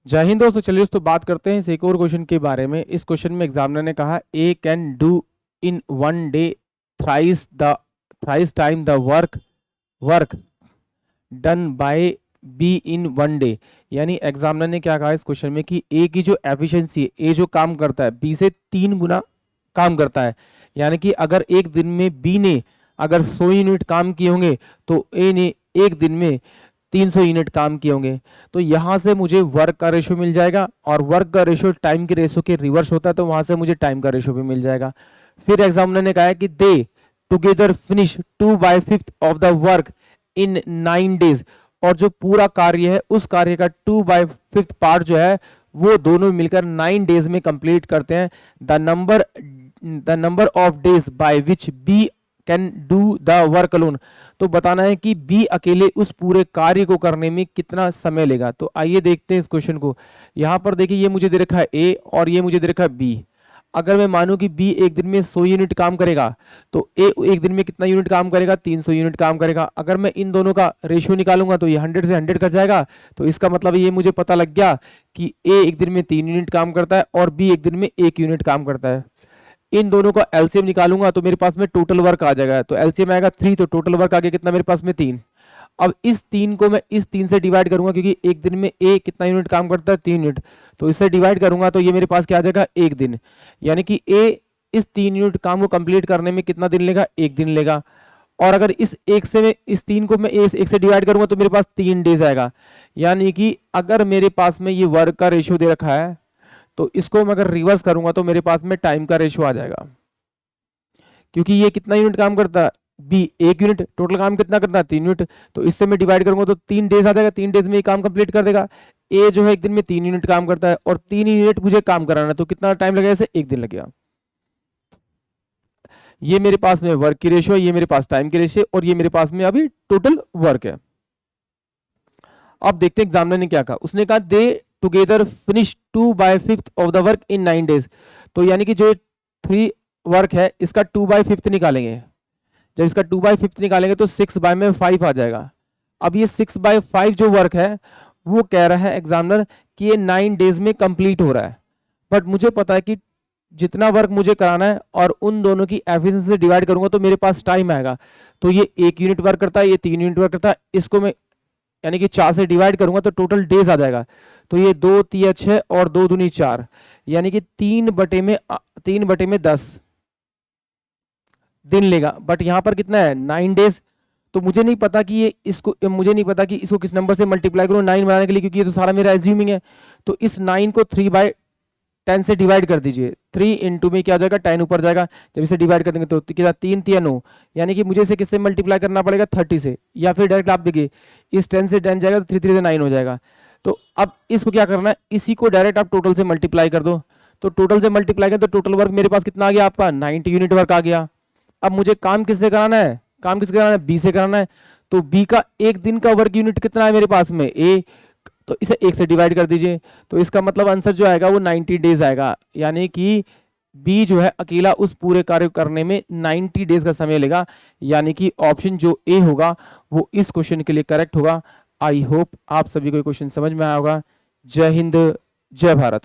जय हिंद दोस्तों। चलिए दोस्तों बात करते हैं इस एक और क्वेश्चन के बारे में। इस क्वेश्चन में एग्जामिनर ने कहा A can do in one day thrice time the work done by B in one day. यानी एग्जामिनर ने क्या कहा इस क्वेश्चन में कि ए की जो एफिशिएंसी है, ए जो काम करता है बी से 3 गुना काम करता है। यानी कि अगर एक दिन में बी ने अगर 100 यूनिट काम किए होंगे तो ए ने एक दिन में 300 यूनिट काम किए होंगे। तो यहां से मुझे वर्क का रेशियो मिल जाएगा और वर्क का रेशियो टाइम के रेशियो के रिवर्स होता है, तो वहां से मुझे टाइम का रेशियो भी मिल जाएगा। फिर एग्जामिनर ने कहा है कि दे together finish 2/5 of the work in 9 days. और जो पूरा कार्य है उस कार्य का 2/5 पार्ट जो है वो दोनों मिलकर 9 डेज में कंप्लीट करते हैं। The number of days by which we can do the work alone. तो बताना है कि बी अकेले उस पूरे कार्य को करने में कितना समय लेगा। तो आइए देखते हैं इस क्वेश्चन को। यहां पर देखिए ये मुझे दे रखा है ए और ये मुझे दे रखा है बी। अगर मैं मानूं कि बी एक दिन में 100 यूनिट काम करेगा तो ए एक दिन में कितना यूनिट काम करेगा, 300 यूनिट काम करेगा। अगर मैं इन दोनों का रेशियो निकालूंगा तो ये 100 से 100 कट जाएगा। तो इसका मतलब ये मुझे पता लग गया कि ए एक दिन में 3 यूनिट काम करता है और बी एक दिन में 1 यूनिट काम करता है। इन दोनों का एलसीएम निकालूंगा तो मेरे पास में टोटल वर्क आ जाएगा। तो एलसीएम आएगा 3, तो टोटल वर्क आ गया कितना मेरे पास में 3। अब इस 3 को मैं इस 3 से डिवाइड करूंगा क्योंकि एक दिन में ए कितना यूनिट काम करता है, 3 यूनिट। तो इससे डिवाइड करूंगा तो ये मेरे पास क्या आ जाएगा, 1 दिन। यानी कि ए इस 3 यूनिट काम को कंप्लीट करने में कितना दिन लेगा, 1 दिन लेगा। और अगर इस 3 को मैं इस 1 से डिवाइड करूंगा तो मेरे पास 3 डेज आएगा। यानी कि अगर मेरे पास में ये वर्क का रेशियो दे रखा है तो इसको मैं अगर रिवर्स करूंगा तो मेरे पास में टाइम का रेशियो आ जाएगा। क्योंकि ये कितना यूनिट काम करता है, बी 1 यूनिट, टोटल काम कितना करता है, 3 यूनिट। तो इससे मैं डिवाइड करूंगा तो 3 डेज आ जाएगा, 3 डेज में ये काम कंप्लीट कर देगा। ए जो है एक दिन में 3 यूनिट काम करता है और 3 यूनिट मुझे काम कराना है, तो कितना टाइम लगेगा, इसे 1 दिन लगेगा। ये मेरे पास में वर्क की रेशियो है, ये मेरे पास टाइम की रेशियो, और ये मेरे पास में अभी टोटल वर्क है। अब देखते हैं एग्जामिनर ने क्या कहा। उसने कहा दे together finish 2/5 of the work in 9 days. तो यानी कि जो 3 वर्क है इसका 2/5 निकालेंगे। जब इसका 2/5 निकालेंगे तो 6/5 आ जाएगा। अब ये 6/5 जो वर्क है वो कह रहा है एग्जामिनर कि ये 9 डेज में कंप्लीट हो रहा है। बट मुझे पता है कि जितना वर्क मुझे कराना है और उन दोनों की एफिशिएंसी से डिवाइड करूंगा तो मेरे पास टाइम आएगा। तो ये 1 यूनिट वर्क करता है, ये 3 यूनिट वर्क करता है। इसको मैं यानी कि 4 से डिवाइड करूंगा तो टोटल डेज आ जाएगा। तो ये 2 3 6 और 2 दूनी 4, यानी कि 3/10 दिन लेगा। बट यहां पर कितना है, 9 डेज। तो मुझे नहीं पता कि इसको किस नंबर से मल्टीप्लाई करूं 9 बनाने के लिए, क्योंकि ये तो सारा मेरा एज्यूमिंग है। तो इस 9 को 3/10 से डिवाइड कर दीजिए। 3 इंटू में क्या आ जाएगा, 10 ऊपर जाएगा। जब इसे डिवाइड कर देंगे तो क्या 3 3 9, यानी कि मुझे इसे किससे मल्टीप्लाई करना पड़ेगा, 30 से। या फिर डायरेक्ट आप देखिए इस 10 से 10 जाएगा तो 3 3 से 9 हो जाएगा। तो अब इसको क्या करना है, इसी को डायरेक्ट आप टोटल से मल्टीप्लाई कर दो। तो टोटल से मल्टीप्लाई करें तो टोटल वर्क मेरे पास कितना आ गया, आपका 90 यूनिट वर्क आ गया। अब मुझे काम किससे कराना है, बी से कराना है। तो बी का एक दिन का वर्क यूनिट कितना है मेरे पास में, ए। तो इसे 1 से डिवाइड कर दीजिए। तो इसका मतलब आंसर जो आएगा वो 90 डेज आएगा। यानी कि बी जो है अकेला उस पूरे कार्य करने में 90 डेज का समय लेगा। यानी कि ऑप्शन जो ए होगा वो इस क्वेश्चन के लिए करेक्ट होगा। आई होप आप सभी को क्वेश्चन समझ में आया होगा। जय हिंद, जय भारत।